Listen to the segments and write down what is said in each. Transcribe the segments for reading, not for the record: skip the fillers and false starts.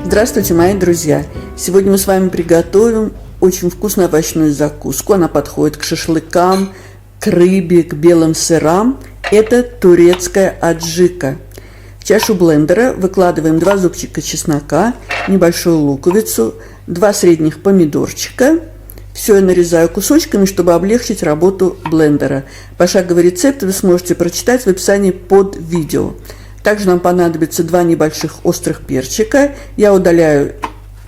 Здравствуйте, мои друзья! Сегодня мы с вами приготовим очень вкусную овощную закуску. Она подходит к шашлыкам, к рыбе, к белым сырам. Это турецкая аджика. В чашу блендера выкладываем 2 зубчика чеснока, небольшую луковицу, 2 средних помидорчика. Все я нарезаю кусочками, чтобы облегчить работу блендера. Пошаговый рецепт вы сможете прочитать в описании под видео. Также нам понадобится 2 небольших острых перчика. Я удаляю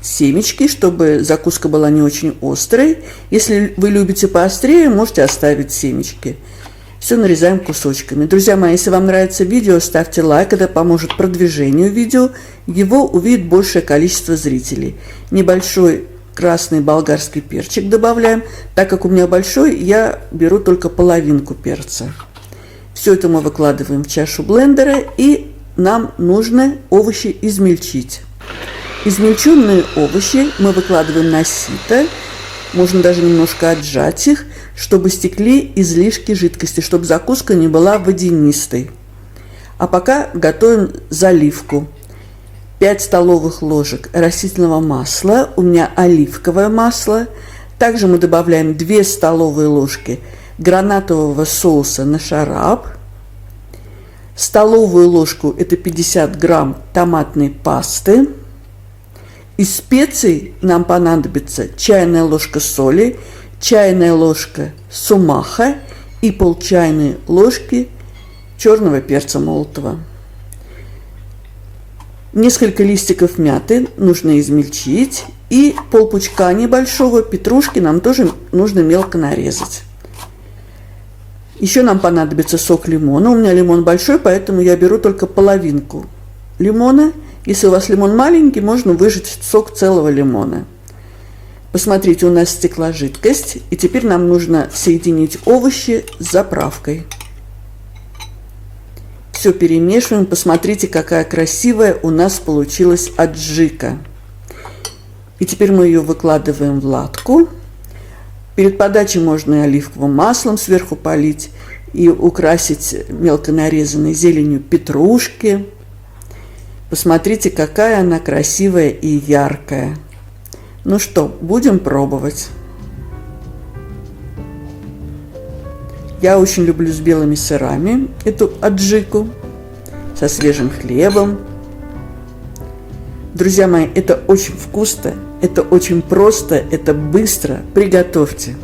семечки, чтобы закуска была не очень острой. Если вы любите поострее, можете оставить семечки. Все нарезаем кусочками. Друзья мои, если вам нравится видео, ставьте лайк, это поможет продвижению видео. Его увидит большее количество зрителей. Небольшой красный болгарский перчик добавляем. Так как у меня большой, я беру только половинку перца. Все это мы выкладываем в чашу блендера, и нам нужно овощи измельчить. Измельченные овощи мы выкладываем на сито. Можно даже немножко отжать их, чтобы стекли излишки жидкости, чтобы закуска не была водянистой. А пока готовим заливку. 5 столовых ложек растительного масла, у меня оливковое масло. Также мы добавляем 2 столовые ложки гранатового соуса на шараб, столовую ложку, это 50 грамм томатной пасты. Из специй нам понадобится чайная ложка соли, чайная ложка сумаха и пол чайной ложки черного перца молотого. Несколько листиков мяты нужно измельчить, и полпучка небольшого петрушки нам тоже нужно мелко нарезать. Еще нам понадобится сок лимона. У меня лимон большой, поэтому я беру только половинку лимона. Если у вас лимон маленький, можно выжать сок целого лимона. Посмотрите, у нас стекла жидкость. И теперь нам нужно соединить овощи с заправкой. Все перемешиваем. Посмотрите, какая красивая у нас получилась аджика. И теперь мы ее выкладываем в латку. Перед подачей можно и оливковым маслом сверху полить, и украсить мелко нарезанной зеленью петрушки. Посмотрите, какая она красивая и яркая. Ну что, будем пробовать. Я очень люблю с белыми сырами эту аджику, со свежим хлебом. Друзья мои, это очень вкусно, это очень просто, это быстро. Приготовьте.